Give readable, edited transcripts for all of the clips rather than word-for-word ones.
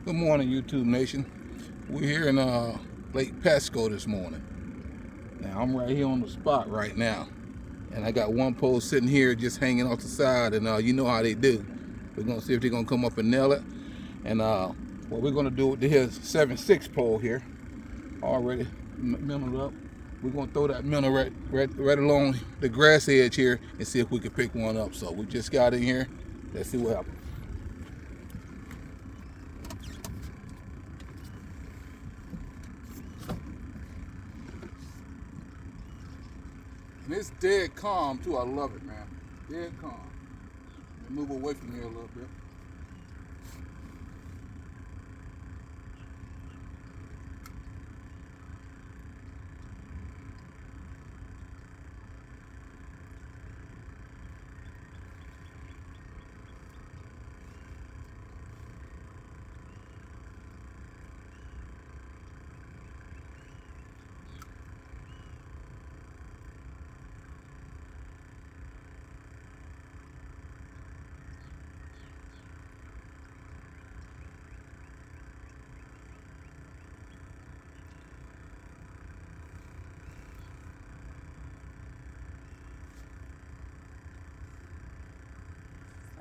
Good morning, YouTube Nation. We're here in Lake Pasco this morning. Now, I'm right here on the spot right now. And I got one pole sitting here just hanging off the side, and you know how they do. We're going to see if they're going to come up and nail it. And what we're going to do with this 7/6 pole here, already minnow up, we're going to throw that minnow right along the grass edge here and see if we can pick one up. So we just got in here. Let's see what happens. And it's dead calm too. I love it, man. Dead calm. Let me move away from here a little bit.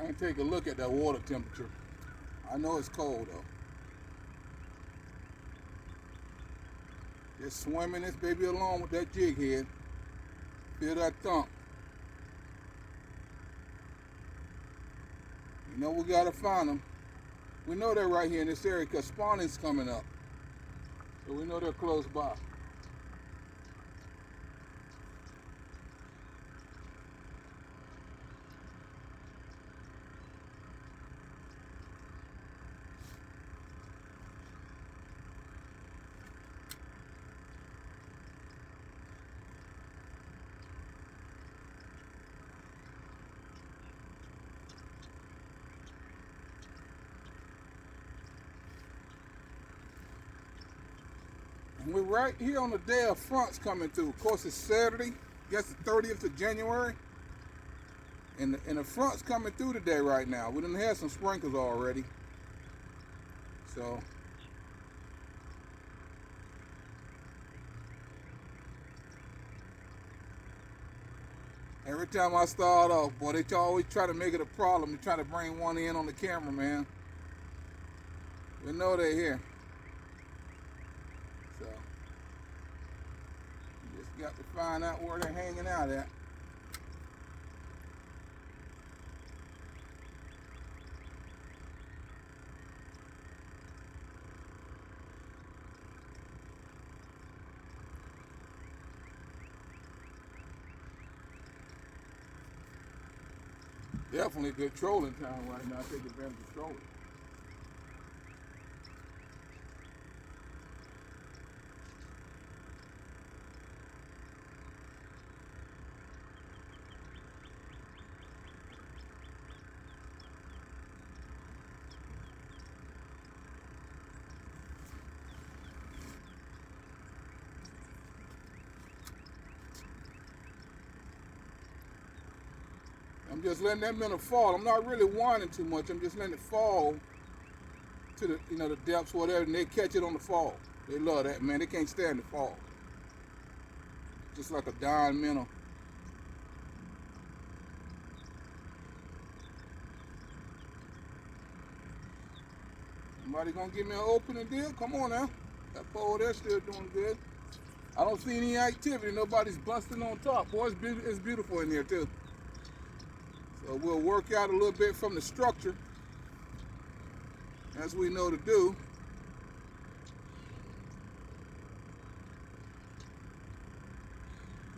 I can take a look at that water temperature. I know it's cold though. Just swimming this baby along with that jig head. Feel that thump. You know we gotta find them. We know they're right here in this area because spawning's coming up. So we know they're close by. And we're right here on the day of fronts coming through. Of course, it's Saturday. Guess the 30th of January. And the front's coming through today right now. We done had some sprinkles already. So every time I start off, boy, they always try to make it a problem. They try to bring one in on the camera, man. We know they're here. So you just got to find out where they're hanging out at. Definitely good trolling time right now. Take advantage of trolling. I'm just letting that minnow fall. I'm not really winding too much. I'm just letting it fall to the, the depths, whatever, and they catch it on the fall. They love that, man. They can't stand the fall. Just like a dying minnow. Somebody gonna give me an opening deal? Come on now. That pole there still doing good. I don't see any activity. Nobody's busting on top. Boy, it's beautiful in here too. So we'll work out a little bit from the structure, as we know to do.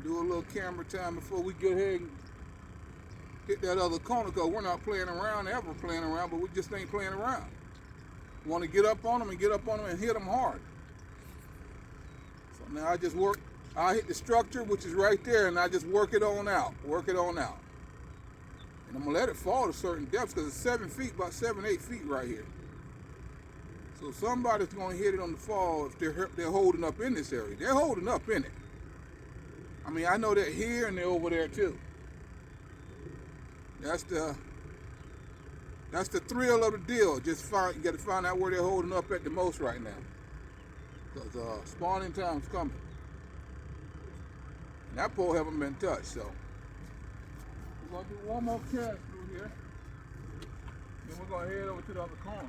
Do a little camera time before we get ahead and hit that other corner, because we're not playing around, ever playing around, but we just ain't playing around. We want to get up on them and hit them hard. So now I hit the structure, which is right there, and I just work it on out. And I'm going to let it fall to certain depths because it's 7 feet, about 7, 8 feet right here. So somebody's going to hit it on the fall if they're holding up in this area. They're holding up in it. I mean, I know they're here and they're over there too. That's the That's the thrill of the deal. You got to find out where they're holding up at the most right now. Because spawning time's coming. And that pole haven't been touched, so. We're going to do one more cast through here. Then we're going to head over to the other corner.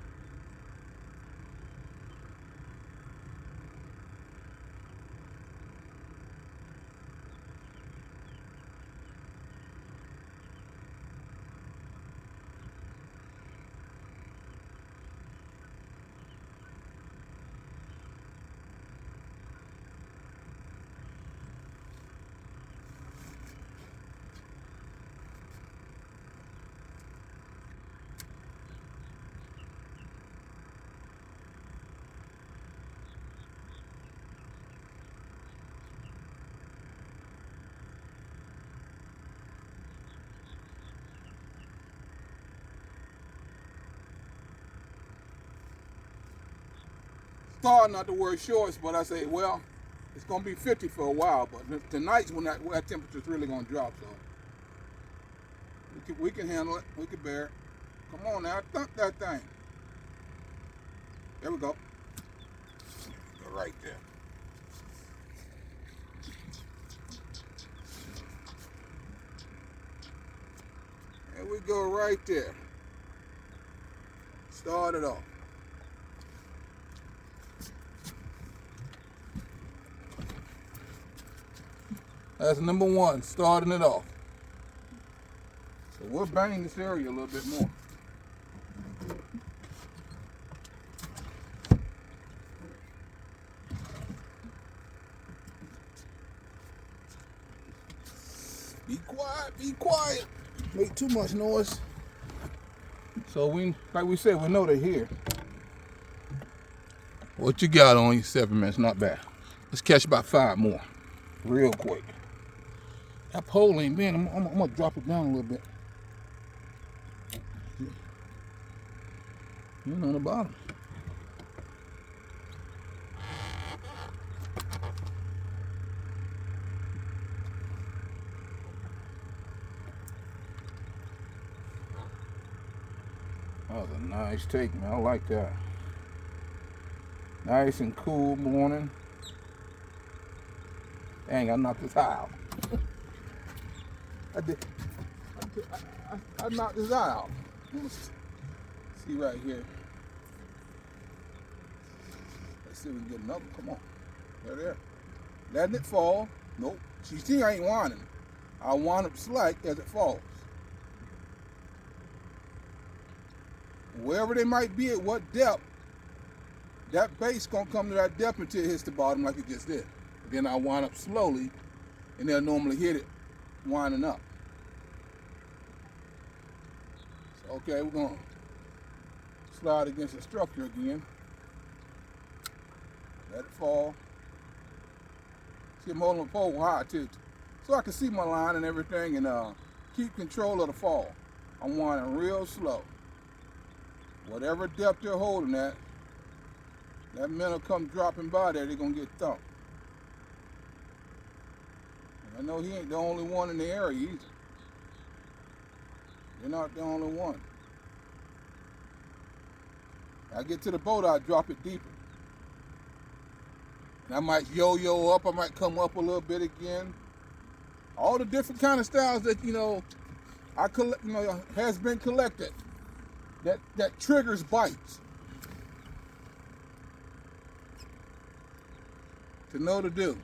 Starting out the word shorts, but I say, well, it's going to be 50 for a while, but tonight's when that temperature's really going to drop, so we can handle it, we can bear it. Come on now, thump that thing. There we go. Right there. There we go, right there. Start it off. That's number one, starting it off. So we'll bang this area a little bit more. Be quiet, be quiet. Make too much noise. So like we said, we know they're here. What you got on you? 7 minutes, not bad. Let's catch about 5 more, real quick. That pole ain't been. I'm gonna drop it down a little bit. You're on the bottom. That was a nice take, man. I like that. Nice and cool morning. Dang, I knocked this eye out. I knocked his eye out. See right here. Let's see if we can get another. Come on. There. Letting it fall. Nope. See, I ain't whining. I wind up slack as it falls. Wherever they might be at what depth, that base gonna come to that depth until it hits the bottom like it just did. Then I wind up slowly, and they'll normally hit it winding up. So, okay, we're gonna slide against the structure again. Let it fall. See, I'm holding the pole high too, so I can see my line and everything, and keep control of the fall. I'm winding real slow. Whatever depth they're holding at, that minnow come dropping by there, they're gonna get thumped. I know he ain't the only one in the area either. You're not the only one. I get to the boat, I drop it deeper. And I might yo-yo up, I might come up a little bit again. All the different kind of styles that I collect, has been collected. That triggers bites. To know to do.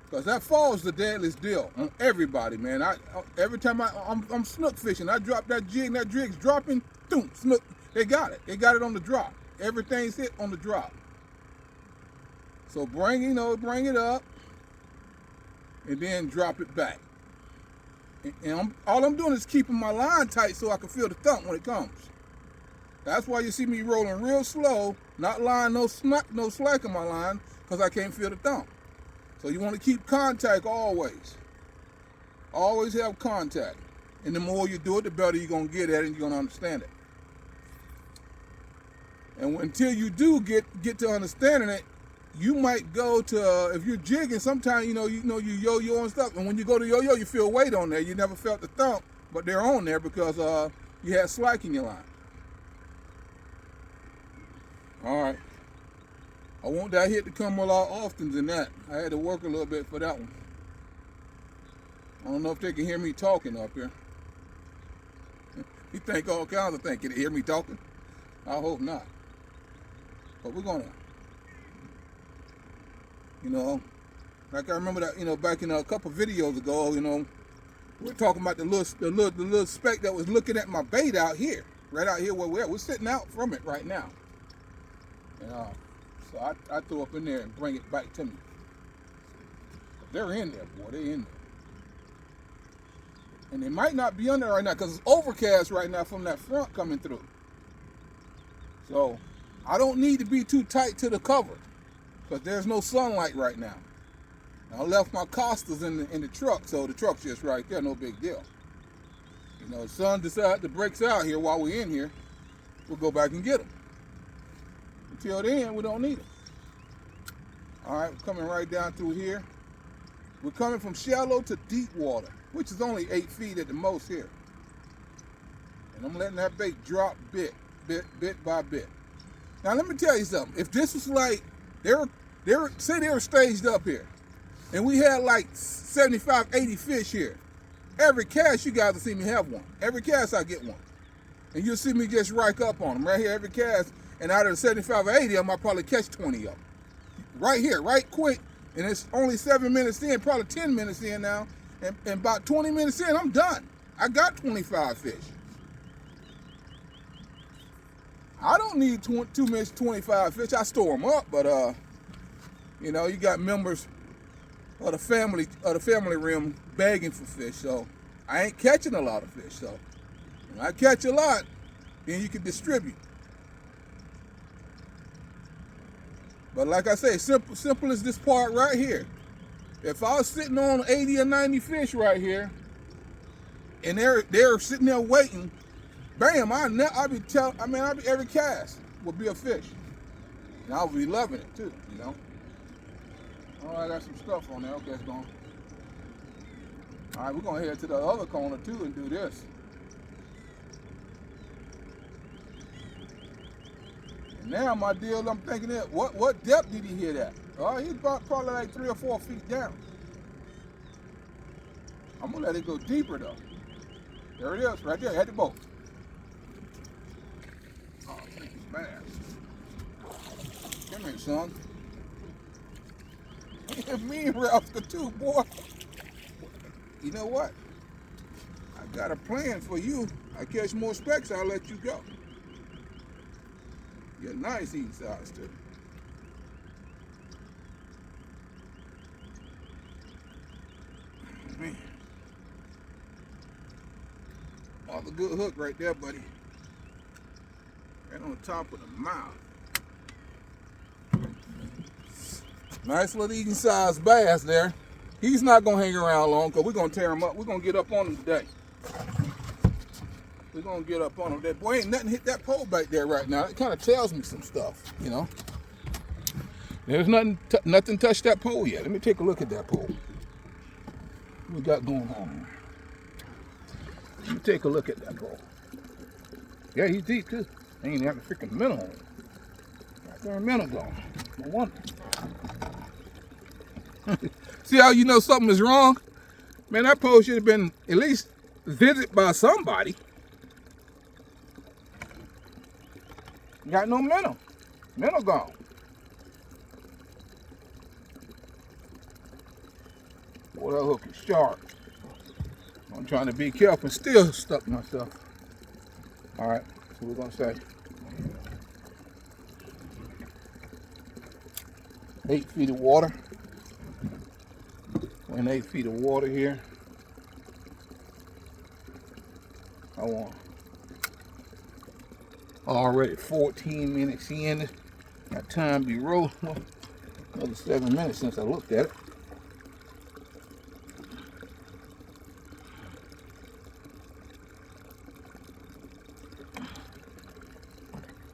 Because that fall is the deadliest deal on everybody, man. Every time I'm snook fishing, I drop that jig, and that jig's dropping, boom, snook. They got it. They got it on the drop. Everything's hit on the drop. So bring it up, and then drop it back. And all I'm doing is keeping my line tight so I can feel the thump when it comes. That's why you see me rolling real slow, not lying no slack in my line, because I can't feel the thump. So you want to keep contact always. Always have contact. And the more you do it, the better you're going to get at it and you're going to understand it. And until you do get to understanding it, you might go to, if you're jigging, sometimes, you yo-yo and stuff. And when you go to yo-yo, you feel weight on there. You never felt the thump, but they're on there because you had slack in your line. All right. I want that hit to come a lot often than that. I had to work a little bit for that one. I don't know if they can hear me talking up here. You think all kinds of things. Can they hear me talking? I hope not. But we're gonna, like I remember that, back in a couple videos ago, we're talking about the little speck that was looking at my bait out here, right out here where we're at. We're sitting out from it right now. And so I throw up in there and bring it back to me. They're in there, boy. They're in there. And they might not be on there right now because it's overcast right now from that front coming through. So I don't need to be too tight to the cover because there's no sunlight right now. I left my Costas in the truck, so the truck's just right there, no big deal. The sun decides to break out here while we're in here, we'll go back and get them. Until then, we don't need them. All right, we're coming right down through here. We're coming from shallow to deep water, which is only 8 feet at the most here. And I'm letting that bait drop bit by bit. Now let me tell you something. If this was like, say they were staged up here, and we had like 75, 80 fish here, every cast you guys will see me have one. Every cast I get one. And you'll see me just rake up on them right here, every cast, and out of the 75 or 80 of them, I'll probably catch 20 of them. Right here, right quick, and it's only 7 minutes in, probably 10 minutes in now, and about 20 minutes in, I'm done. I got 25 fish. I don't need too much 25 fish. I store them up, but you got members of the family rim begging for fish, so I ain't catching a lot of fish. So when I catch a lot, then you can distribute. But like I say, simple as this part right here. If I was sitting on 80 or 90 fish right here, and they're sitting there waiting, bam! Every cast would be a fish, and I would be loving it too. Oh, I got some stuff on there. Okay, it's gone. All right, we're gonna head to the other corner too and do this. And now my deal, I'm thinking that what depth did he hit at? He's probably like 3 or 4 feet down. I'm gonna let it go deeper though. There it is, right there at the boat. Oh, thank you, man. Come here, son. Me and Ralph too, boy. You know what? I got a plan for you. I catch more specks, I'll let you go. You're nice eating size too. Man. Another good hook right there, buddy. Right on the top of the mouth. Nice little eating size bass there. He's not gonna hang around long because we're gonna tear him up. We're gonna get up on him today. We're gonna get up on him. That boy ain't nothing hit that pole back there right now. It kind of tells me some stuff, There's nothing touched that pole yet. Let me take a look at that pole. What we got going on here? Let me take a look at that pole. Yeah, he's deep too. Ain't even have a freaking minnow on it. Got there a minnow gone. No wonder. See how you know something is wrong? Man, that pole should have been at least visited by somebody. Got no minnow. Minnow gone. Boy, that hook is sharp. I'm trying to be careful, still stuck myself. All right, so we're gonna say 8 feet of water. We're in 8 feet of water here. I want already 14 minutes in. Got time to be rolling. Another 7 minutes since I looked at it.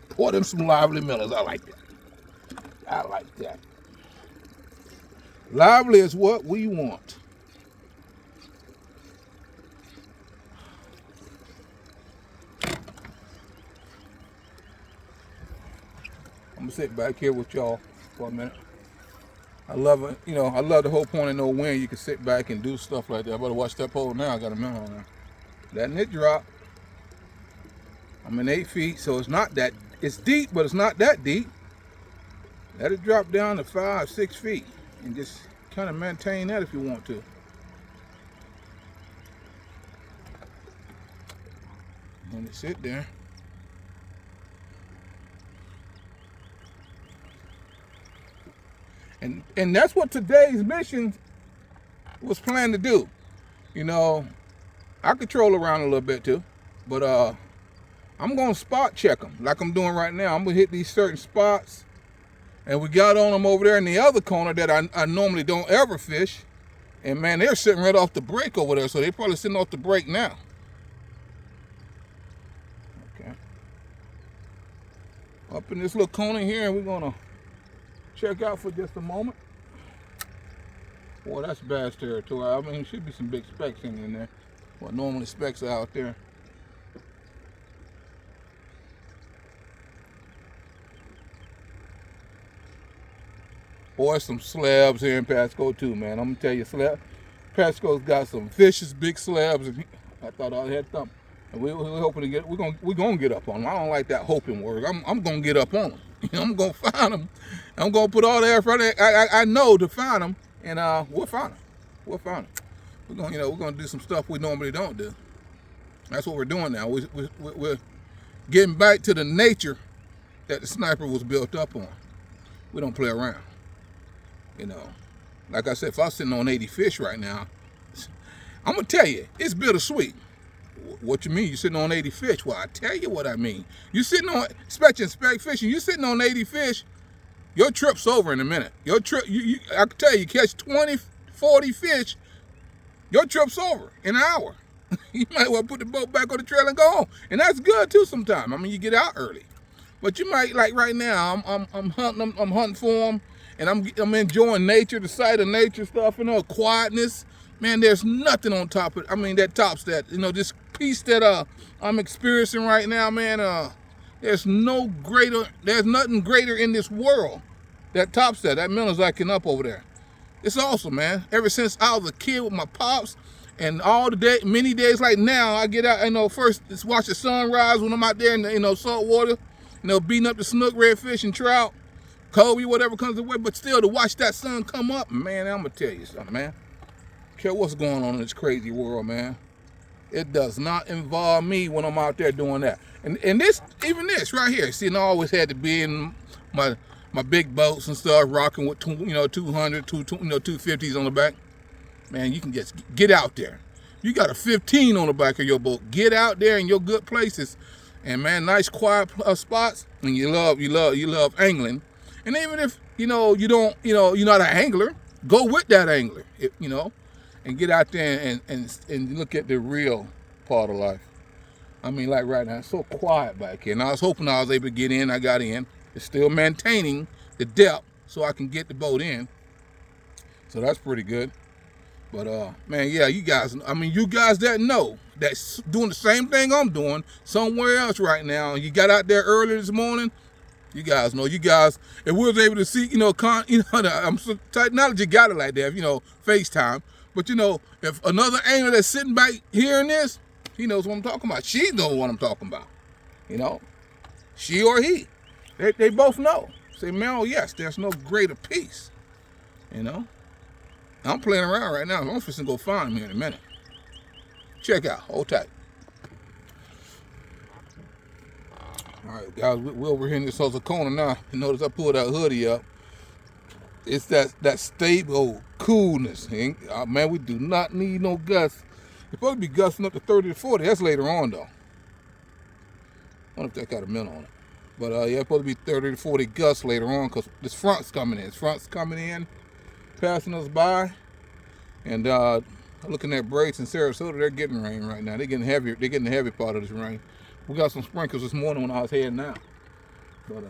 Pour them some lively minnows. I like that. I like that. Lively is what we want. I'm gonna sit back here with y'all for a minute. I love it, you know, I love the whole point of no wind. You can sit back and do stuff like that. I better watch that pole now. I got a minute on there. Letting it drop. I'm in 8 feet, so it's not that, it's deep, but it's not that deep. Let it drop down to 5, 6 feet and just kind of maintain that if you want to. Let it sit there. And that's what today's mission was planned to do. You know, I control around a little bit too, but I'm gonna spot check them like I'm doing right now. I'm gonna hit these certain spots, and we got on them over there in the other corner that I normally don't ever fish. And man, they're sitting right off the break over there, so they're probably sitting off the break now. Okay. Up in this little corner here, and we're gonna check out for just a moment. Boy, that's bass territory. I mean, there should be some big specks in there. What normally specks are out there. Boy, some slabs here in Pasco too, man. I'm gonna tell you, Pasco's got some vicious big slabs. I thought I had something. And we're hoping to get. We're gonna get up on them. I don't like that hoping word. I'm gonna get up on them. I'm gonna find them. I'm gonna put all the effort I know to find them, and we'll find them. We'll find them. We're gonna do some stuff we normally don't do. That's what we're doing now. We're getting back to the nature that the sniper was built up on. We don't play around. You know, like I said, if I was sitting on 80 fish right now, I'm gonna tell you, it's bittersweet. What you mean? You sitting on 80 fish? Well, I tell you what I mean. You sitting on spec fishing. You sitting on 80 fish. Your trip's over in a minute. Your trip, I can tell you, catch 20, 40 fish. Your trip's over in an hour. You might well put the boat back on the trail and go home, and that's good too. Sometimes. I mean, you get out early, but you might, like right now, I'm hunting. I'm hunting for them. And I'm enjoying nature, the sight of nature stuff, you know, quietness. Man, there's nothing on top of it. I mean, that tops that, you know, this peace that I'm experiencing right now, man. There's nothing greater in this world that tops that. That Miller's liking up over there. It's awesome, man. Ever since I was a kid with my pops, and all the day, many days like now, I get out, you know, first just watch the sunrise when I'm out there in the, you know, salt water, you know, beating up the snook, redfish, and trout. Kobe, whatever comes away, but still to watch that sun come up, man, I'm gonna tell you something, man. Care what's going on in this crazy world, man. It does not involve me when I'm out there doing that. And this, even this right here, see, and I always had to be in my big boats and stuff, rocking with 200, 250s on the back. Man, you can just get out there. You got a 15 on the back of your boat. Get out there in your good places, and man, nice quiet spots. And you love angling. And even if, you know, you're not an angler, go with that angler, you know, and get out there and look at the real part of life. I mean, like right now, it's so quiet back here. And I was hoping I was able to get in. I got in. It's still maintaining the depth so I can get the boat in. So that's pretty good. But, man, yeah, you guys that know, that's doing the same thing I'm doing somewhere else right now. You got out there early this morning. You guys know, if we was able to see, technology got it like that, you know, FaceTime. But, you know, if another angler that's sitting back hearing this, he knows what I'm talking about. She knows what I'm talking about, you know. She or he. They both know. Say, man, oh, yes, there's no greater peace, you know. I'm playing around right now. I'm fixing to go find him here in a minute. Check out. Hold tight. All right, guys, we're over here in this other corner now. You notice I pulled that hoodie up. It's that stable coolness. Man, we do not need no gusts. It's supposed to be gusting up to 30 to 40. That's later on, though. I wonder if that got a minute on it. But, yeah, it's supposed to be 30 to 40 gusts later on because this front's coming in. This front's coming in, passing us by. And looking at Brace and Sarasota, they're getting rain right now. They're getting heavier. They're getting the heavy part of this rain. We got some sprinkles this morning when I was heading out. But,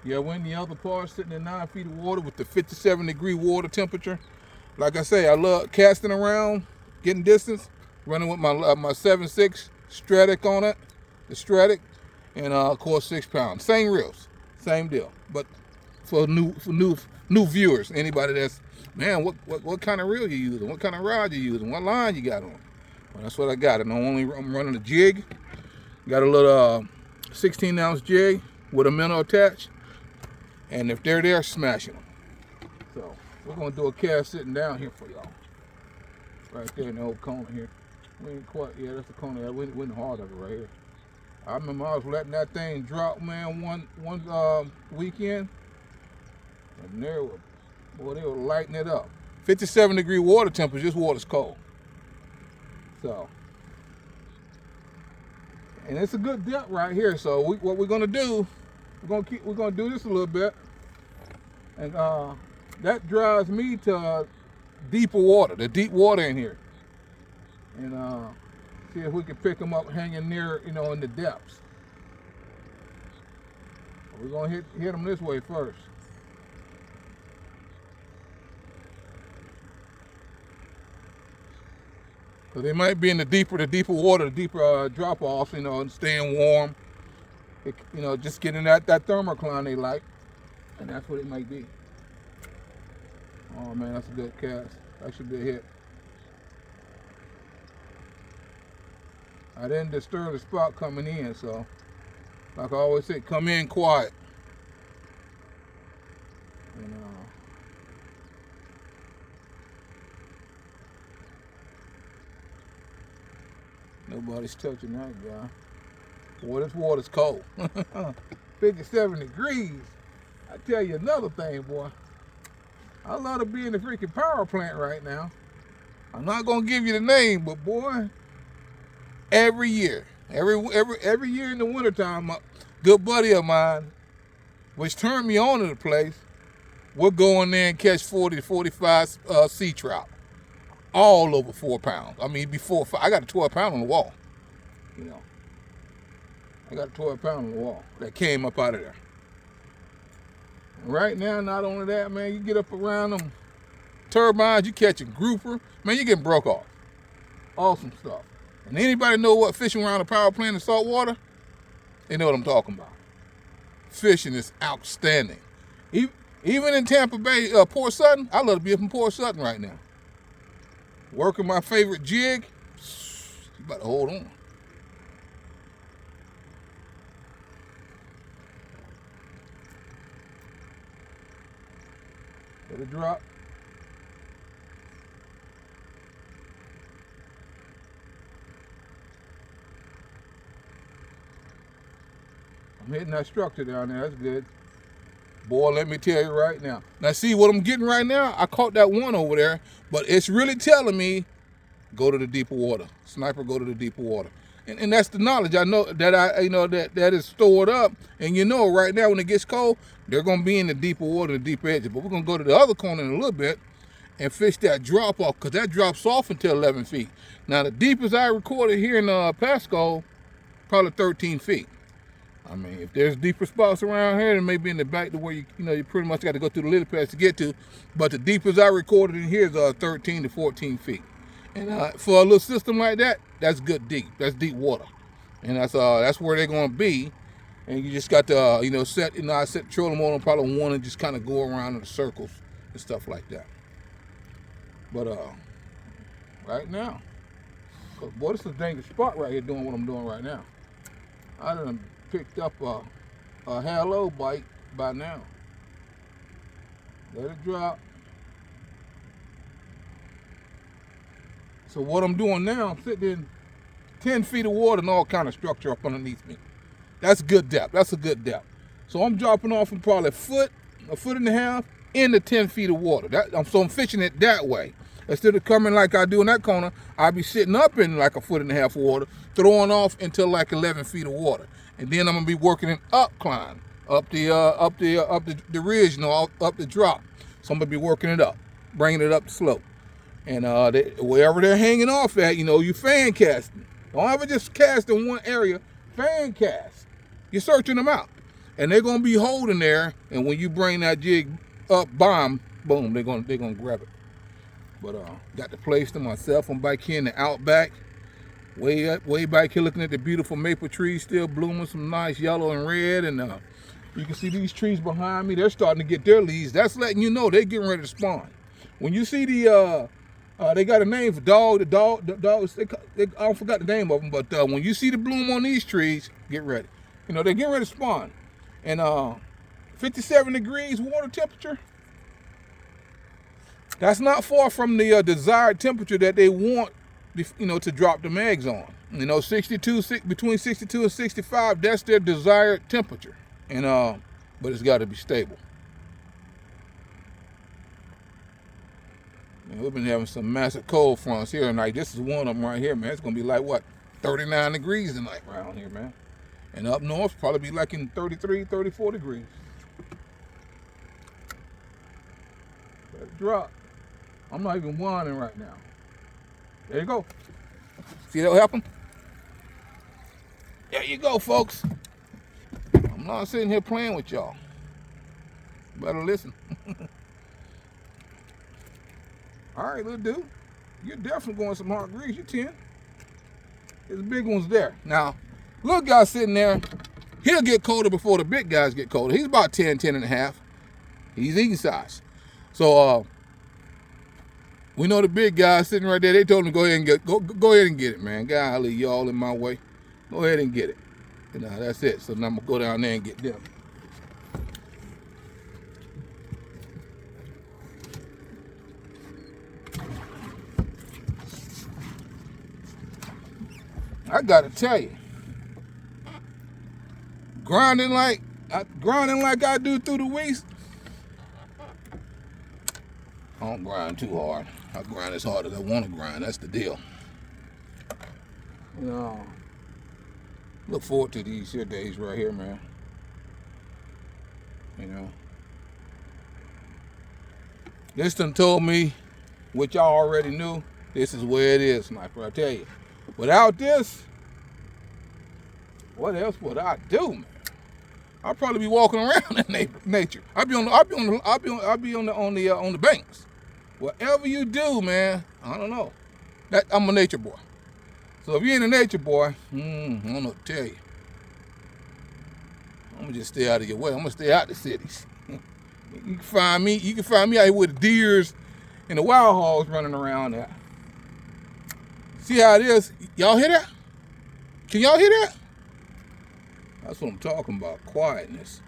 yeah, we're in the other part, sitting in 9 feet of water with the 57-degree water temperature. Like I say, I love casting around, getting distance, running with my 7.6 Stratic on it, the Stratic, and, of course, 6 pounds. Same reels. Same deal. But for new viewers, anybody that's, man, what kind of reel you using? What kind of rod you using? What line you got on? Well, that's what I got. And I'm running a jig. Got a little 16-ounce jig with a minnow attached. And if they're there, smashing them. So we're gonna do a cast sitting down here for y'all. Right there in the old corner here. We ain't quite, yeah, that's the corner. We in the heart of it right here. I remember I was letting that thing drop, man, one weekend, and they were lighting it up. 57-degree water temperature. This water's cold. So, and it's a good depth right here. So what we're gonna do, we're gonna do this a little bit, and that drives me to deeper water, the deep water in here, and see if we can pick them up hanging near, you know, in the depths. We're gonna hit them this way first. Cause they might be in the deeper water, the deeper drop offs, you know, and staying warm. It, you know, just getting that thermocline they like, and that's what it might be. Oh man, that's a good cast. That should be a hit. I didn't disturb the spot coming in, so like I always say, come in quiet. And, nobody's touching that guy. Boy, this water's cold. 57 degrees. I tell you another thing, boy. I love to be in the freaking power plant right now. I'm not gonna give you the name, but boy, every year in the wintertime, a good buddy of mine, which turned me on to the place, we'll go in there and catch 40 to 45 sea trout, all over 4 pounds. I mean, before I got a 12 pound on the wall, you know. I got a 12 pound on the wall that came up out of there. Right now, not only that, man, you get up around them turbines, you catching grouper, man, you getting broke off. Awesome stuff. And anybody know what fishing around a power plant in salt water? They know what I'm talking about. Fishing is outstanding. Even in Tampa Bay, Port Sutton, I love to be up in Port Sutton right now. Working my favorite jig, you better hold on. Let it drop. I'm hitting that structure down there. That's good. Boy, let me tell you right now. Now, see what I'm getting right now? I caught that one over there, but it's really telling me, go to the deeper water. Sniper, go to the deeper water. And that's the knowledge I know that is stored up. And you know, right now when it gets cold, they're gonna be in the deeper water, the deeper edges. But we're gonna go to the other corner in a little bit and fish that drop off, because that drops off until 11 feet. Now the deepest I recorded here in Pasco, probably 13 feet. I mean, if there's deeper spots around here, it may be in the back to where you pretty much got to go through the lily pads to get to. But the deepest I recorded in here is 13 to 14 feet. And for a little system like that, that's good deep. That's deep water, and that's where they're gonna be. And you just got to set I set trolling mode on probably one and just kind of go around in the circles and stuff like that. But right now, boy, this is a dangerous spot right here doing what I'm doing right now. I done picked up a halo bite by now. Let it drop. So what I'm doing now, I'm sitting in 10 feet of water and all kind of structure up underneath me. That's good depth. That's a good depth. So I'm dropping off from probably a foot and a half into 10 feet of water. So I'm fishing it that way. Instead of coming like I do in that corner, I'll be sitting up in like a foot and a half of water, throwing off into like 11 feet of water. And then I'm gonna be working an up climb, up the ridge, up the drop. So I'm gonna be working it up, bringing it up the slope. And wherever they're hanging off at, you fan casting. Don't ever just cast in one area. Fan cast. You're searching them out, and they're gonna be holding there. And when you bring that jig up, boom, they're gonna grab it. But got the place to myself. I'm back here in the outback, way back here, looking at the beautiful maple trees still blooming, some nice yellow and red, and You can see these trees behind me. They're starting to get their leaves. That's letting you know they're getting ready to spawn. When you see the, they got a name for the dogs. I don't forgot the name of them, but when you see the bloom on these trees, get ready. You know, they're getting ready to spawn. And 57 degrees water temperature, that's not far from the desired temperature that they want, you know, to drop them eggs on. You know, between 62 and 65, that's their desired temperature. And but it's got to be stable. Man, we've been having some massive cold fronts here tonight. This is one of them right here, man. It's gonna be like what, 39 degrees tonight around here, man. And up north, probably be like in 33, 34 degrees. Let it drop. I'm not even whining right now. There you go. See that happen? There you go, folks. I'm not sitting here playing with y'all. Better listen. All right, little dude. You're definitely going some hard grease. You're 10. There's big ones there. Now, little guy sitting there, he'll get colder before the big guys get colder. He's about 10 and a half. He's eating size. So, we know the big guy sitting right there. They told him to go ahead and get it, man. Golly, y'all in my way. Go ahead and get it. You know, that's it. So now I'm gonna go down there and get them. I gotta tell you, grinding like I do through the weeks. I don't grind too hard. I grind as hard as I want to grind. That's the deal. You know, look forward to these here days right here, man. You know, this done told me, which y'all already knew, this is where it is, sniper. I tell you, without this, what else would I do, man? I'd probably be walking around in nature. I'd be on the banks. Whatever you do, man, I don't know. I'm a nature boy. So if you ain't a nature boy, I don't know what to tell you. I'm gonna just stay out of your way. I'm gonna stay out the cities. You can find me out here with the deers and the wild hogs running around there. See how it is? Y'all hear that? Can y'all hear that? That's what I'm talking about, quietness.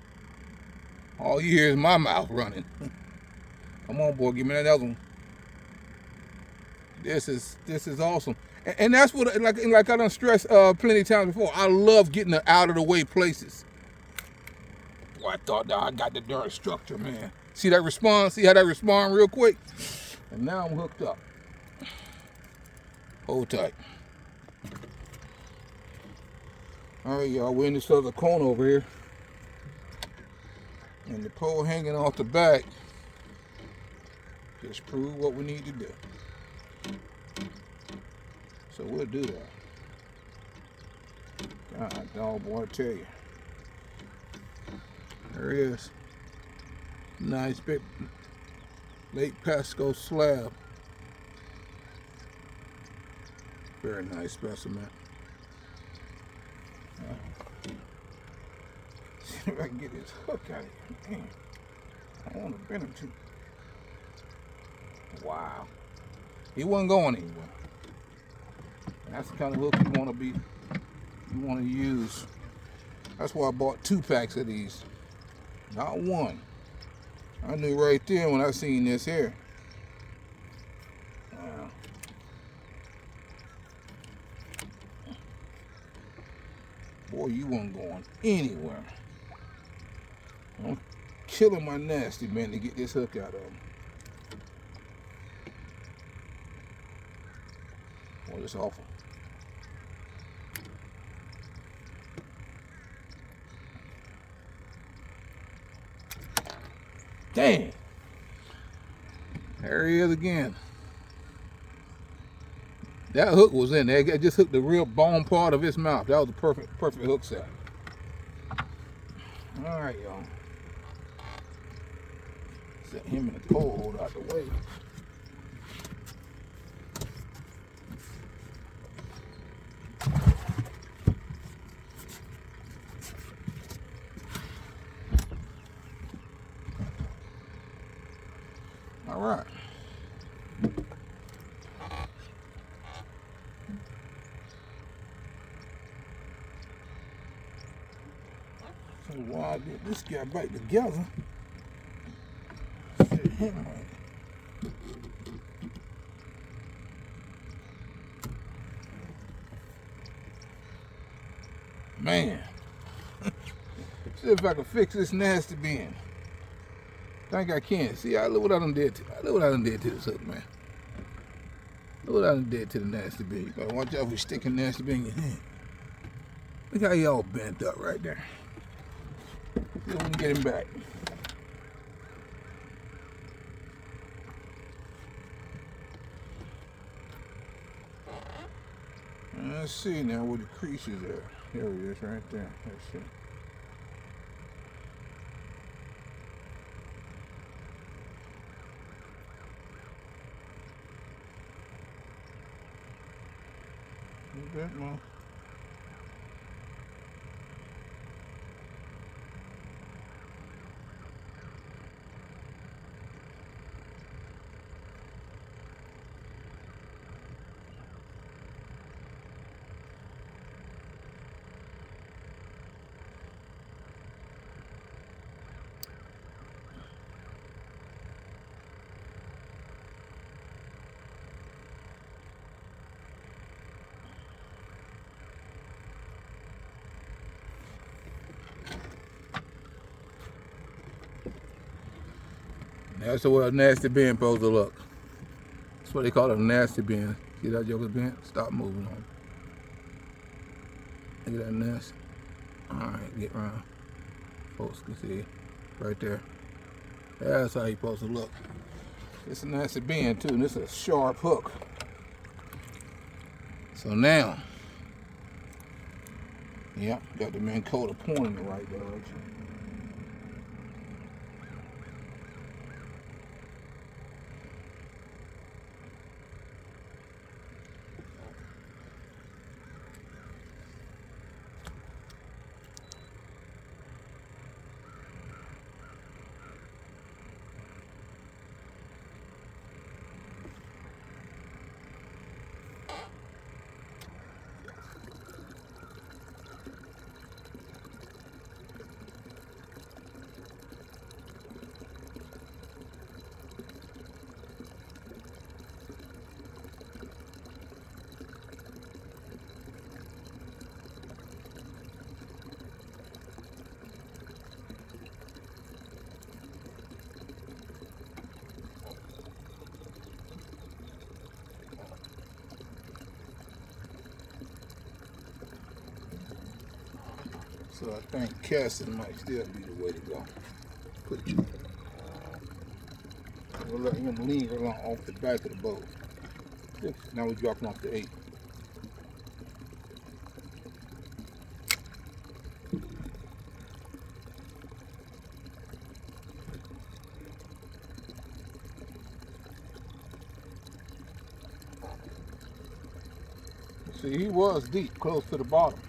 All you hear is my mouth running. Come on, boy, give me that other one. This is awesome. And that's what, like I done stressed plenty of times before, I love getting to out of the way places. Boy, I thought I got the darn structure, man. See that response? See how that respond real quick? And now I'm hooked up. Hold tight. All right, y'all, we're in this other corner over here. And the pole hanging off the back just prove what we need to do. So we'll do that. God, dog, boy, I tell you. There it is. Nice big late pasco slab. Very nice specimen. See if I can get this hook out of here. Man, I want to bend him too. Wow. He wasn't going anywhere. That's the kind of hook you want to use. That's why I bought 2 packs of these, not 1. I knew right there when I seen this here. Boy, you weren't going anywhere. I'm killing my nasty man to get this hook out of him. Boy, it's awful. Dang. There he is again. That hook was in there. It just hooked the real bone part of his mouth. That was a perfect hook set. All right, y'all. Set him in the cold out the way. right. So while I get this guy back together, sit him right. Man, see if I can fix this nasty bin. Think I can. See, look what I done did to. Look what I done did to this hook, man. Look what I done did to the nasty bin. You better watch out for sticking nasty bin in your hand. Look how he all bent up right there. See if we can get him back. Let's see now where the creases are. There it is, right there. Let's see. A bit more. That's the way a nasty bin supposed to look. That's what they call it, a nasty bin. See that joker bin? Stop moving on. Look at that nasty. Alright, get around. Folks can see right there. That's how you supposed to look. It's a nasty bin too, and it's a sharp hook. So now, yep, got the Minn Kota pointing in the right direction. So I think casting might still be the way to go. Put you. We'll let him lean along off the back of the boat. Now we're dropping off the 8. See, he was deep, close to the bottom.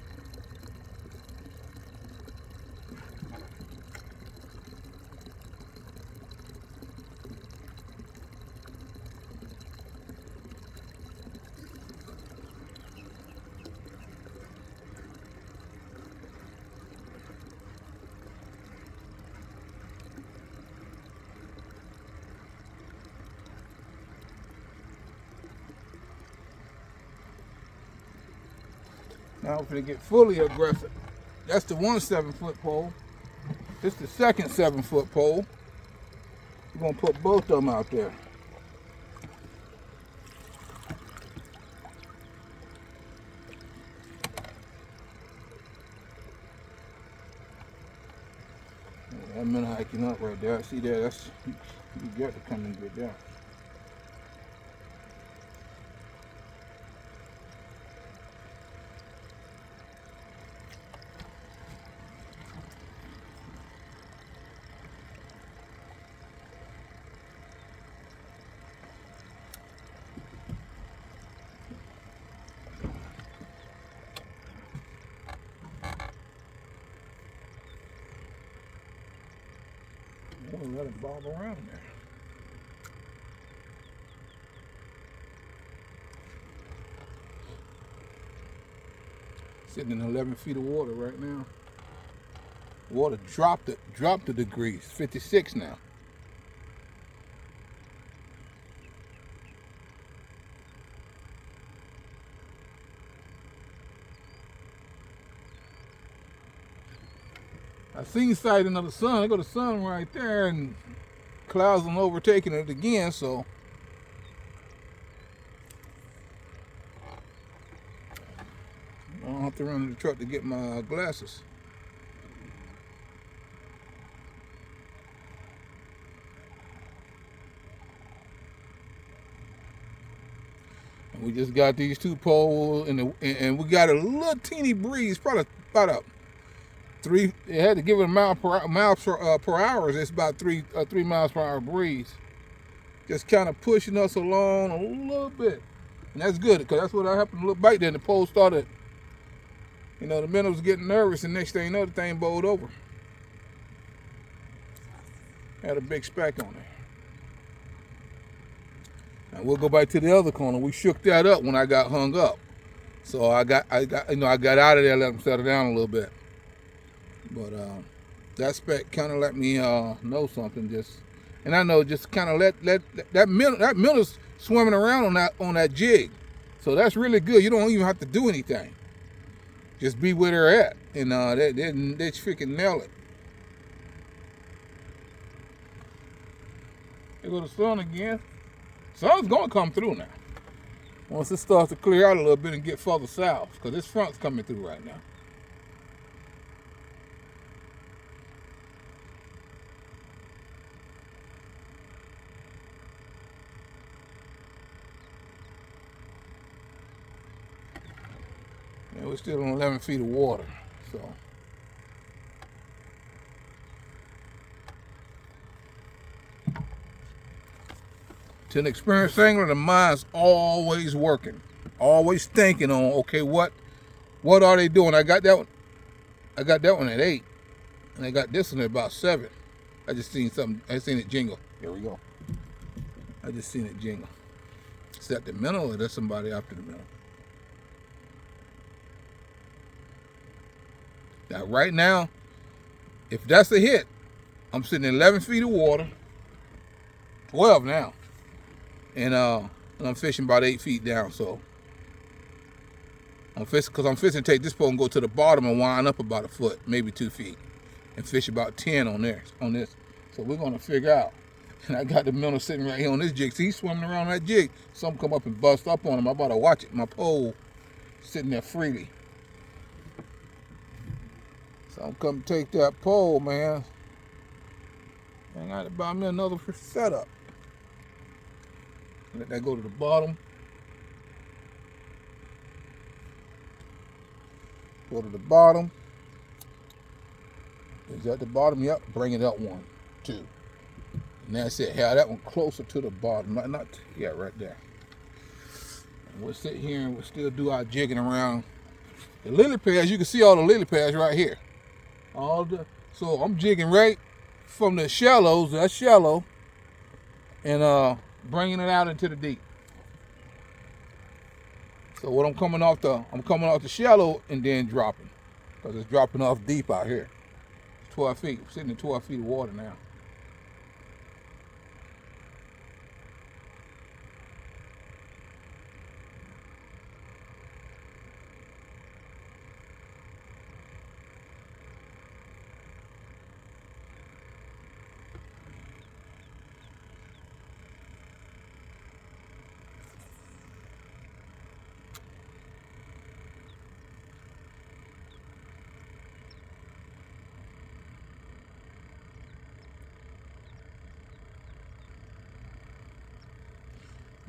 Now we're going to get fully aggressive. That's the one 7-foot pole. This is the second 7-foot pole. We're going to put both of them out there. That minute hiking up right there. See there? That's you got to come and get that. We'll let it bob around there. Sitting in 11 feet of water right now. Water dropped a degree. It's 56 now. I seen sighting of the sun. I got the sun right there, and clouds are overtaking it again. So I don't have to run to the truck to get my glasses. And we just got these two poles, and we got a little teeny breeze, probably about a three. It had to give it a mile per hour. It's about 3 miles per hour breeze, just kind of pushing us along a little bit, and that's good because that's what happened. A little bite there, and the pole started. You know, the minnow was getting nervous, and next thing you know, the thing bowled over. Had a big speck on it. Now we'll go back to the other corner. We shook that up when I got hung up, so I got out of there, let them settle down a little bit. But that speck kind of let me know something. And I know just kind of let that minnow's swimming around on that jig, so that's really good. You don't even have to do anything. Just be where they're at, and they freaking nail it. There go the sun again. Sun's gonna come through now. Once it starts to clear out a little bit and get further south, because this front's coming through right now. And we're still on 11 feet of water, so. To an experienced angler, the mind's always working, always thinking on, okay, what are they doing? I got that one at 8, and I got this one at about 7. I just seen something. I seen it jingle. Here we go. I just seen it jingle. Is that the minnow, or there's somebody after the minnow? Now, right now, if that's a hit, I'm sitting in 11 feet of water, 12 now. And I'm fishing about 8 feet down, so I'm fishing to take this pole and go to the bottom and wind up about a foot, maybe 2 feet, and fish about 10 on this. So we're gonna figure out. And I got the minnow sitting right here on this jig. See, he's swimming around that jig. Some come up and bust up on him. I'm about to watch it. My pole sitting there freely. So I'm coming to take that pole, man. And I got to buy me another setup. Let that go to the bottom. Go to the bottom. Is that the bottom? Yep. Bring it up 1, 2. And that's it. Have that one closer to the bottom. Yeah, right there. And we'll sit here and we'll still do our jigging around. The lily pads, you can see all the lily pads right here. So I'm jigging right from the shallows, that's shallow, and bringing it out into the deep. So what I'm coming off the shallow and then dropping, because it's dropping off deep out here. It's 12 feet. I'm sitting in 12 feet of water now.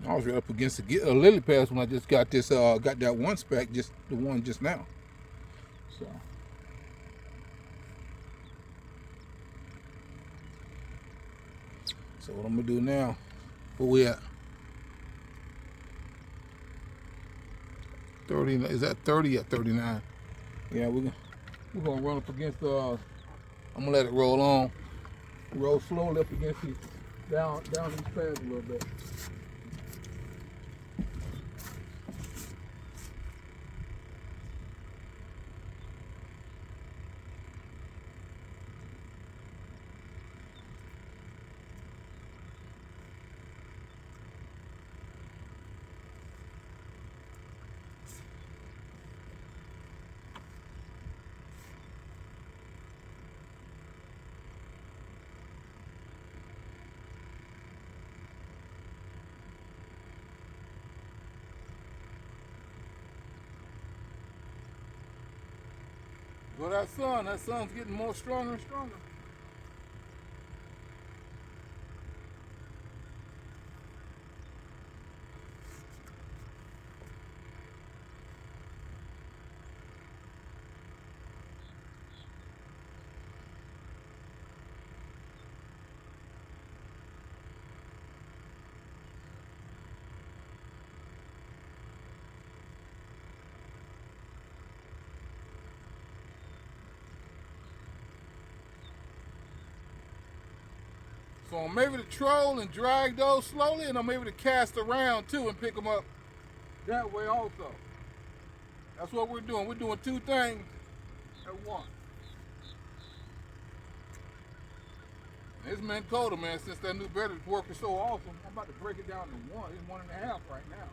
I was right up against a lily pads when I just got this, got that one speck, just the one just now. So what I'm gonna do now? Where we at? 30? Is that 30 or 39? Yeah, we're gonna run up against the. I'm gonna let it roll on, roll slowly up against these down these pads a little bit. go that sun's getting more stronger and stronger. So I'm able to troll and drag those slowly, and I'm able to cast around too and pick them up that way also. That's what we're doing. We're doing two things at once. It's been colder, man, since that new bed is working so awesome. I'm about to break it down to one. It's 1.5 right now.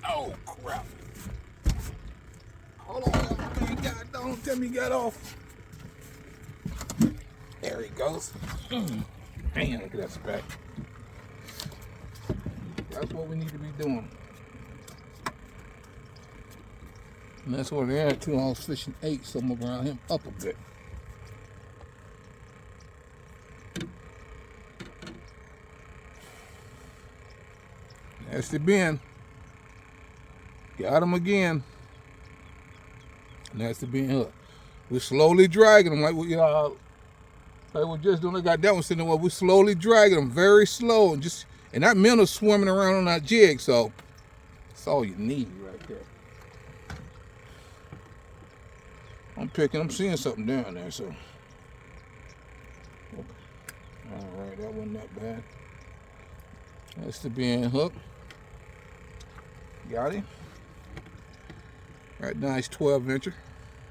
Oh, crap. Hold on, man. God, don't tell me he got off. There he goes. Man, look at that speck. That's what we need to be doing. And that's where they're at too. I was fishing 8, so I'm gonna round him up a bit. That's the bin. Got him again. And that's the bin hook. We're slowly dragging them like we were just doing. I got that one sitting there. We're slowly dragging them, very slow, and that minnow's swimming around on that jig. So that's all you need right there. I'm seeing something down there. So all right, that wasn't that bad. That's the bin hook. Got him. Right, nice 12-incher.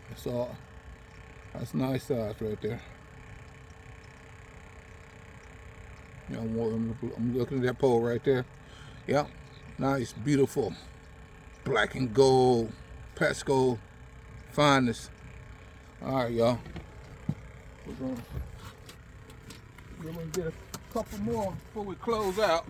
That's all. That's nice size right there. You know, I'm looking at that pole right there. Yeah, nice, beautiful, black and gold, pasco fineness. All right, y'all. We're gonna get a couple more before we close out.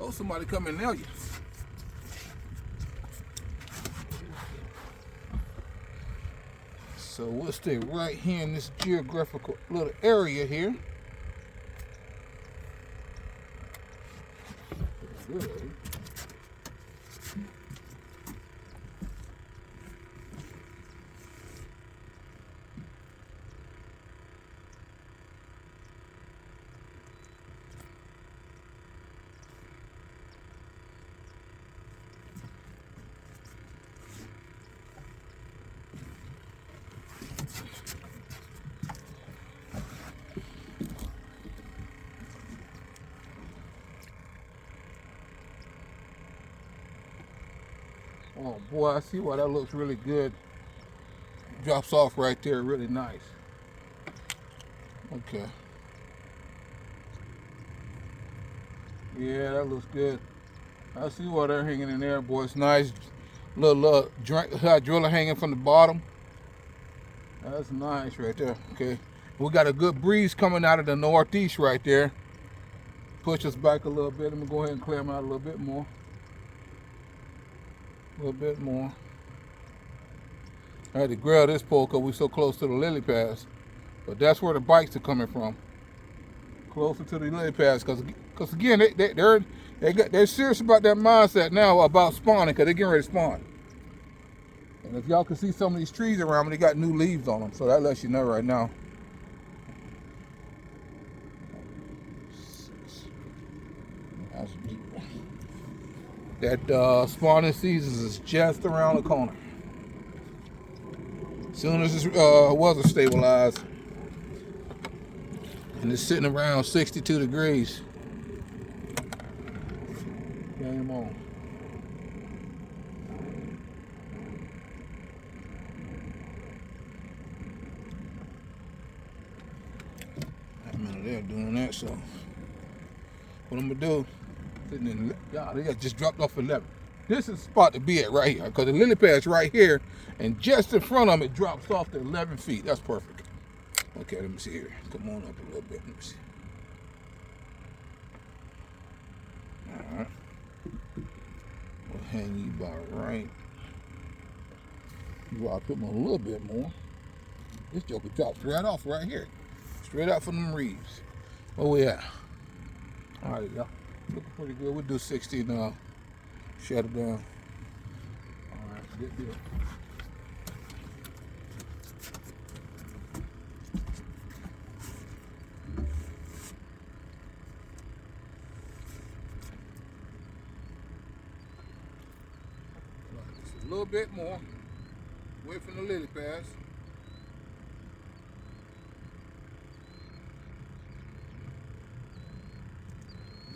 Oh, somebody come and nail you. So we'll stay right here in this geographical little area here. Good. Oh boy, I see why that looks really good. Drops off right there, really nice. Okay. Yeah, that looks good. I see why they're hanging in there, boy. It's nice. Little driller hanging from the bottom. That's nice right there. Okay. We got a good breeze coming out of the northeast right there. Push us back a little bit. I'm gonna go ahead and clear them out a little bit more. A little bit more. I had to grab this pole because we're so close to the lily pads. But that's where the bikes are coming from. Closer to the lily pads, because again, they're serious about that mindset now about spawning, because they're getting ready to spawn. And if y'all can see some of these trees around me, they got new leaves on them, so that lets you know right now. That's beautiful. That spawning season is just around the corner. As soon as this weather stabilized, and it's sitting around 62 degrees. Game on. I'm in there doing that, so what I'm gonna do, they just dropped off 11. This is the spot to be at right here, because the lily pad's right here, and just in front of them it drops off to 11 feet. That's perfect. Okay, let me see here. Come on up a little bit. Let me see. All right. We'll hang you about right. I'll put them a little bit more. This joker drops right off right here. Straight out from them reeds. Where we at? All right, y'all. Looking pretty good. We'll do 60 now. Shut it down. All right, good deal. Just a little bit more. Away from the lily pads.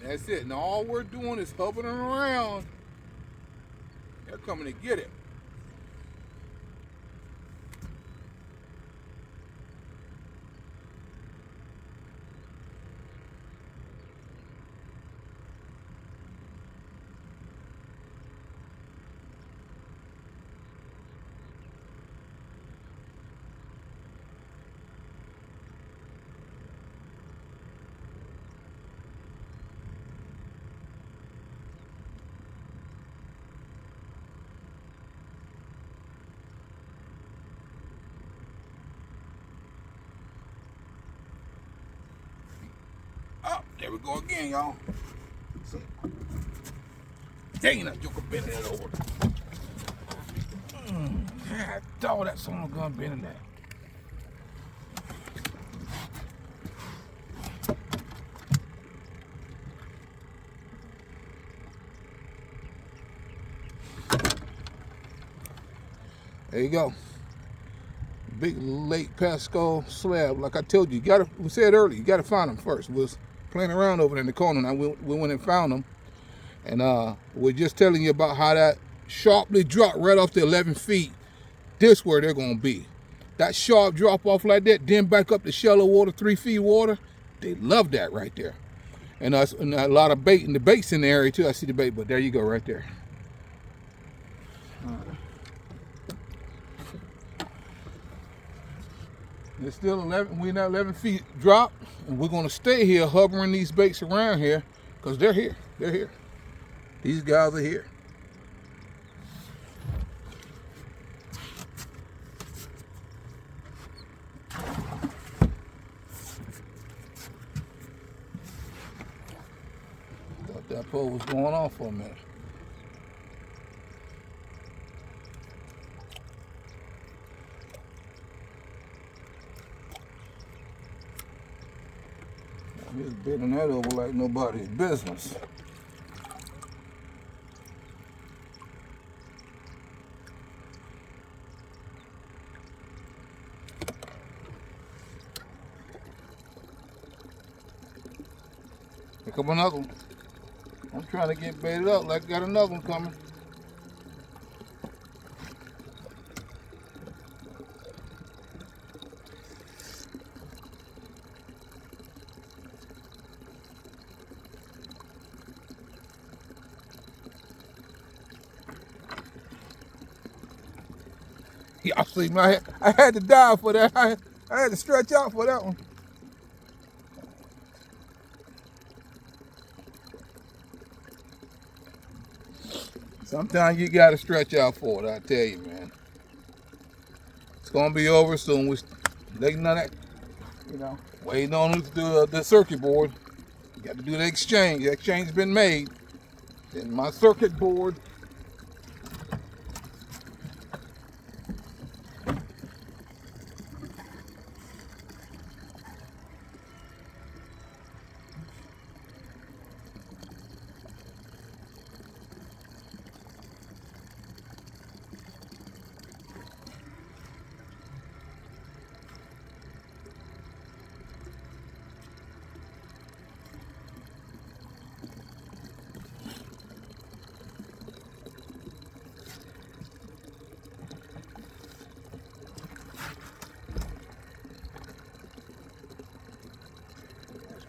That's it. Now all we're doing is hovering around. They're coming to get it. There we go again, y'all. Dang, that joker bending it over. I thought that son of a gun bending that. There you go. Big Lake Pasco slab. Like I told you, we said earlier, you gotta find them first. We was playing around over there in the corner, and we went and found them. And we're just telling you about how that sharply dropped right off the 11 feet. This where they're gonna be. That sharp drop off like that, then back up to shallow water, 3 feet water. They love that right there. And a lot of bait, and the bait's in the area too. I see the bait, but there you go right there. It's still 11, we're in that 11 feet drop, and we're gonna stay here hovering these baits around here, because they're here, These guys are here. Thought that pole was going off for a minute. He's bending that over like nobody's business. Here come another one. I'm trying to get baited up like I got another one coming. Y'all see me, I had to dive for that. I had to stretch out for that one. Sometimes you gotta stretch out for it, I tell you, man. It's gonna be over soon. We're waiting on that, waiting on the circuit board. You got to do the exchange. The exchange's been made. And my circuit board.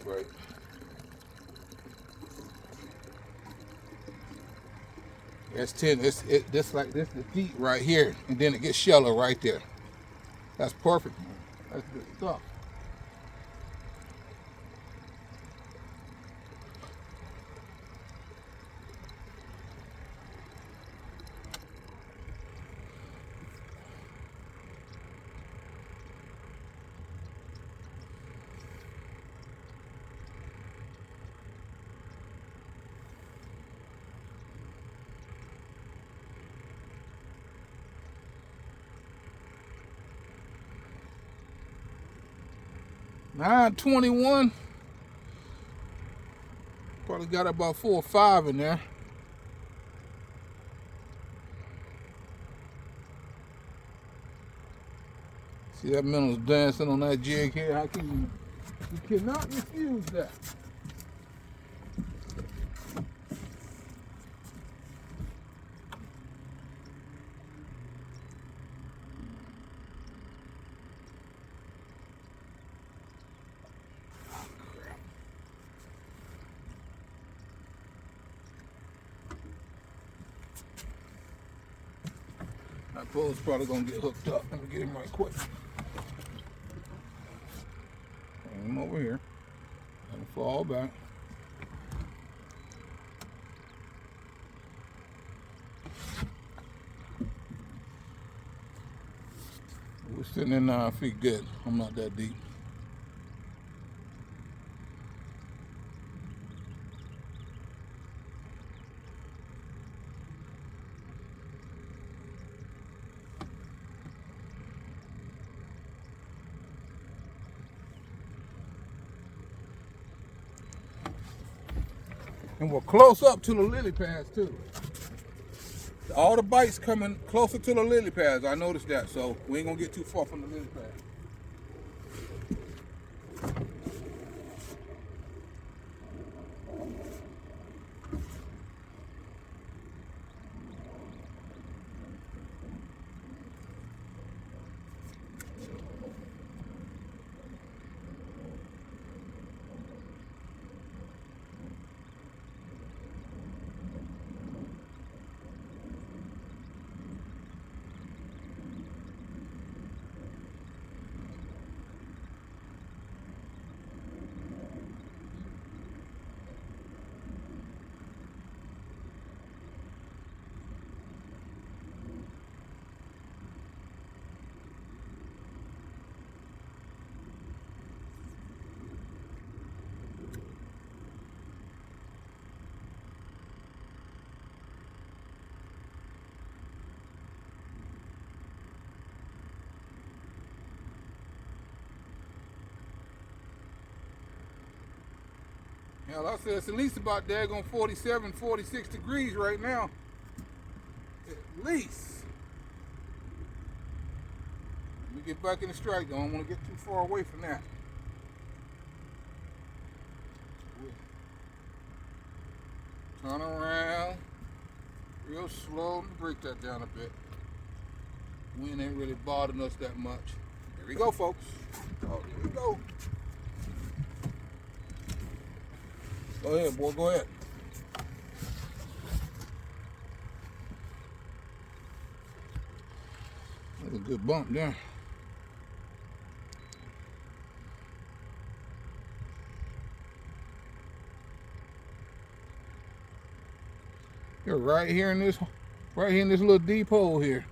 Right. It's 10. This like this the deep right here, and then it gets shallow right there. That's perfect, man. That's good stuff. $9.21. Probably got about 4 or 5 in there. See that minnow's dancing on that jig here. How can you cannot refuse that. That pole's probably gonna get hooked up. Let me get him right quick. Bring him over here. Let him fall back. We're sitting in 9 feet good. I'm not that deep. And we're close up to the lily pads too. All the bites coming closer to the lily pads. I noticed that, so we ain't gonna get too far from the lily pads. Yeah, like I said, it's at least about daggone 47, 46 degrees right now. At least. Let me get back in the strike. Don't want to get too far away from that. Turn around. Real slow. Let me break that down a bit. Wind ain't really bothering us that much. Here we go, folks. Oh, here we go. Go ahead, boy, go ahead. That's a good bump there. You're right here in this little deep hole here.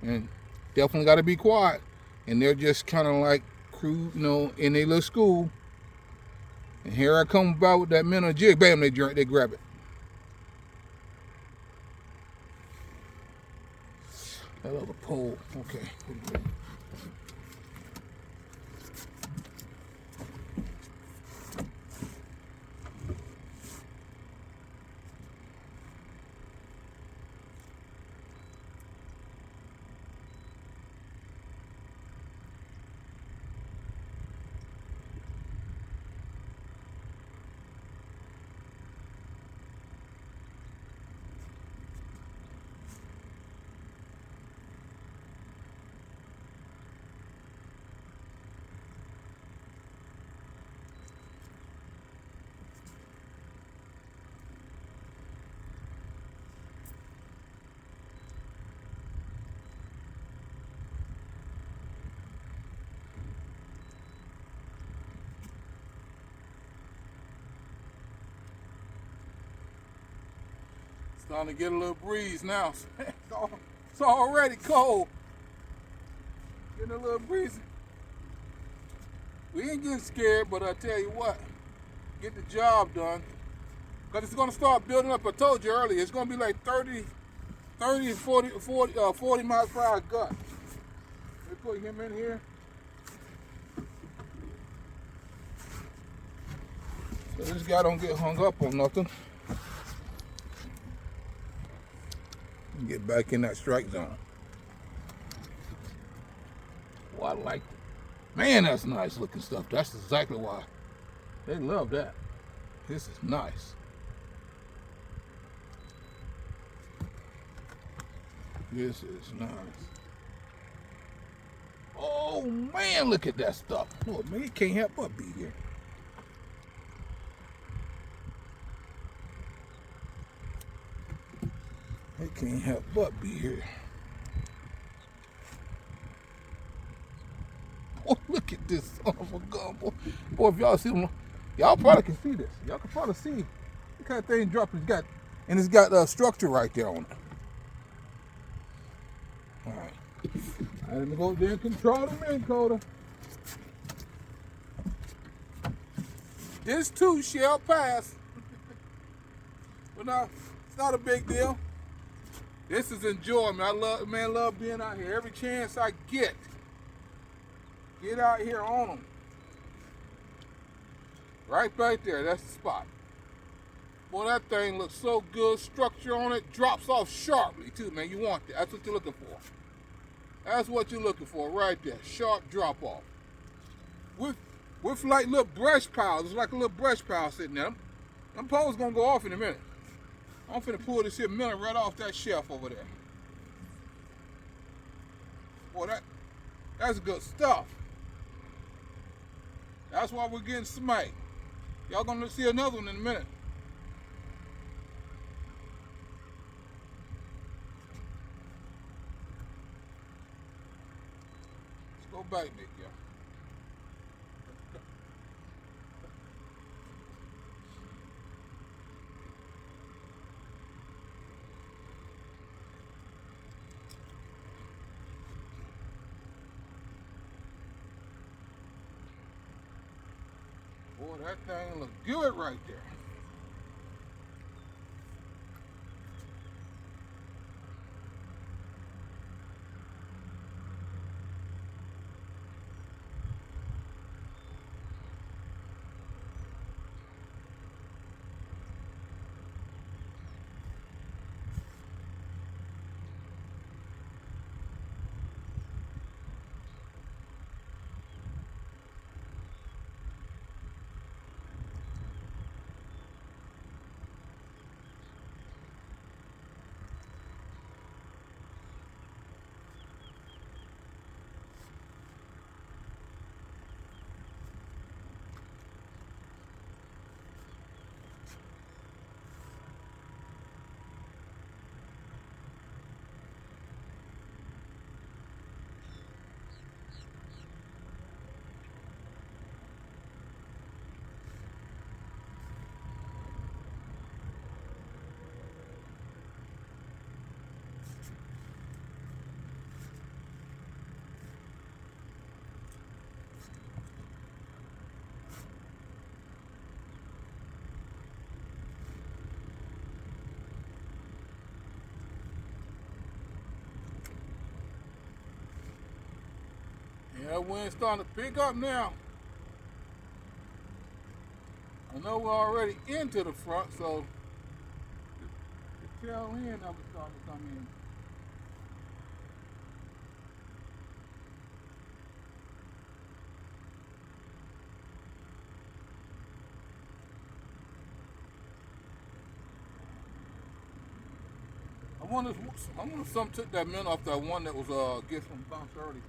And definitely gotta be quiet. And they're just kinda like crew, in their little school. And here I come about with that minnow jig. Bam, they grab it. That other pole. Okay. Starting to get a little breeze now. It's already cold. Getting a little breeze. We ain't getting scared, but I tell you what, get the job done. Because it's going to start building up. I told you earlier, it's going to be like 30 and 40 miles per hour gust. They put him in here. So this guy don't get hung up on nothing. Get back in that strike zone. Oh, I like it. Man, that's nice looking stuff. That's exactly why. They love that. This is nice. This is nice. Oh man, look at that stuff. Oh man, it can't help but be here. It can't help but be here. Oh, look at this son of a gun, boy. Boy, if y'all see them, y'all probably can see this. Y'all can probably see the kind of thing dropping. It's got structure right there on it. All right. Let me go there and control the main coda. This too shall pass. But no, it's not a big deal. This is enjoyment. I love being out here. Every chance I get out here on them. Right there, that's the spot. Boy, that thing looks so good. Structure on it drops off sharply too, man. You want that. That's what you're looking for. That's what you're looking for right there. Sharp drop off. With like little brush piles. It's like a little brush pile sitting there. Them poles gonna go off in a minute. I'm finna pull this here melon right off that shelf over there. Boy, that's good stuff. That's why we're getting smacked. Y'all gonna see another one in a minute. Let's go back, Nick, y'all. Boy, that thing looks good right there. Yeah, wind's starting to pick up now. I know we're already into the front, so the tail end of it starting to come in. I wonder if some took that mint off that one that was gift from Bounce early.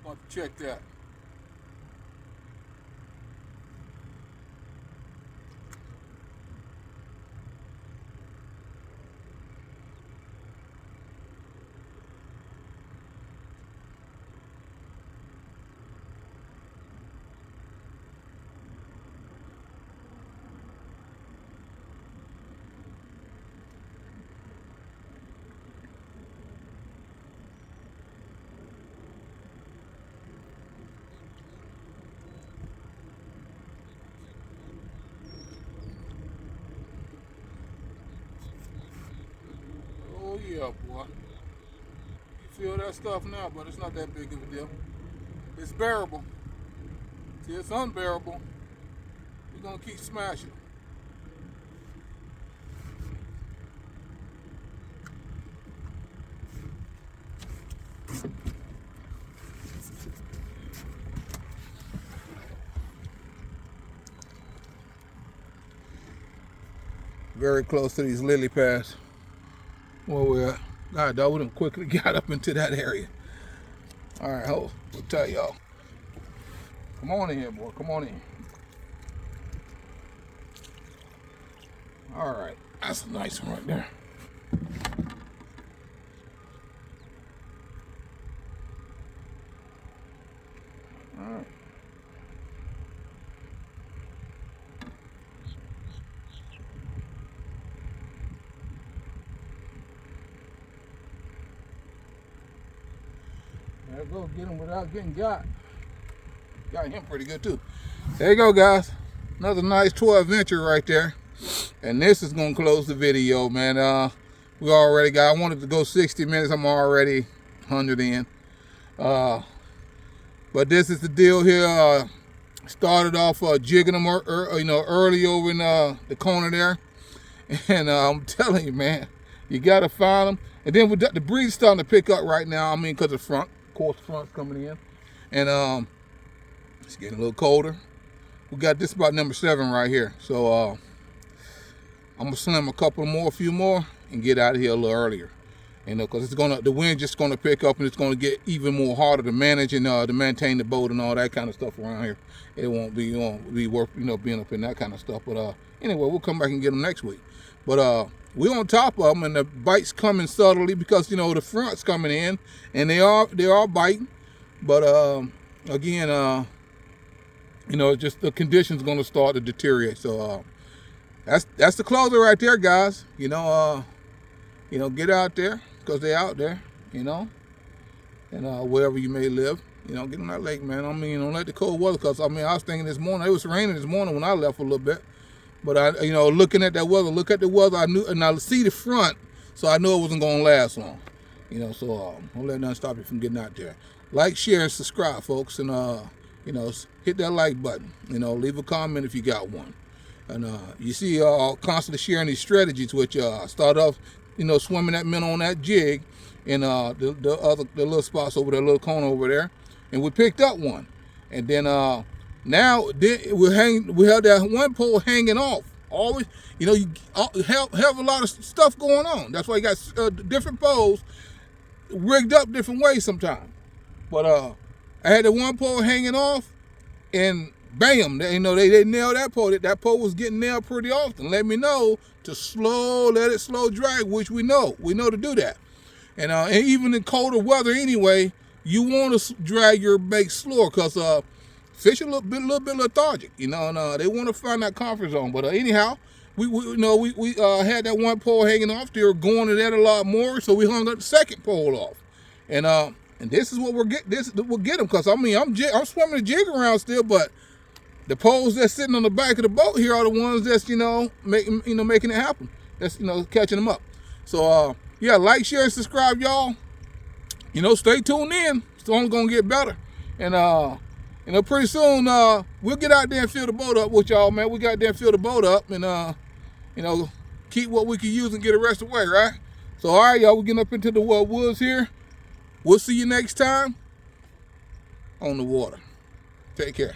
Want to check that. Oh yeah, boy. You feel that stuff now, but it's not that big of a deal. It's bearable. See, it's unbearable. We're gonna keep smashing. Very close to these lily pads. Where we're at. God, dog, we done quickly got up into that area. All right, we'll tell y'all. Come on in here, boy. Come on in. All right, that's a nice one right there. All right. There you go, get him without getting got. Got him pretty good too. There you go, guys. Another nice tour adventure right there. And this is gonna close the video, man. We already got, I wanted to go 60 minutes. I'm already 100 in. But this is the deal here. Started off jigging them early over in the corner there. And I'm telling you, man, you got to find them. And then with the breeze starting to pick up right now, I mean, because the front, of course, the front's coming in. And it's getting a little colder. We got this about number 7 right here. So I'm going to slam a few more, and get out of here a little earlier. You know, because the wind just gonna pick up, and it's gonna get even more harder to manage and to maintain the boat and all that kind of stuff around here. It won't be worth being up in that kind of stuff. But anyway, we'll come back and get them next week. But we're on top of them, and the bite's coming subtly because the front's coming in, and they are biting. But again, just the conditions gonna start to deteriorate. So that's the closer right there, guys. Get out there. Because they're out there, and wherever you may live, get on that lake, man. I mean, don't let the cold weather, because I was thinking this morning, it was raining this morning when I left for a little bit. But looking at that weather, I knew, and I see the front, so I knew it wasn't going to last long. So don't let nothing stop you from getting out there. Like, share, and subscribe, folks, and hit that like button. Leave a comment if you got one. And you see, constantly sharing these strategies, which start off, swimming that minnow on that jig, and the little spots over there, little corner over there, and we picked up one, and then now we have that one pole hanging off. Always, you have a lot of stuff going on. That's why you got different poles rigged up different ways sometimes. But I had the one pole hanging off, and bam, they nailed that pole. That pole was getting nailed pretty often. Let me know to let it slow drag, which we know to do that. And even in colder weather anyway, you want to drag your bait slower, because fish are a little bit lethargic, and they want to find that comfort zone. But anyhow, we had that one pole hanging off. They were going to that a lot more, so we hung up the second pole off. And this is what we'll get them, because I'm swimming the jig around still, but the poles that's sitting on the back of the boat here are the ones that's making it happen. That's catching them up. So yeah, like, share, and subscribe, y'all. Stay tuned in. It's only gonna get better. And pretty soon we'll get out there and fill the boat up with y'all, man. We got there and fill the boat up, and keep what we can use and get the rest away, right? So all right, y'all, we're getting up into the woods here. We'll see you next time on the water. Take care.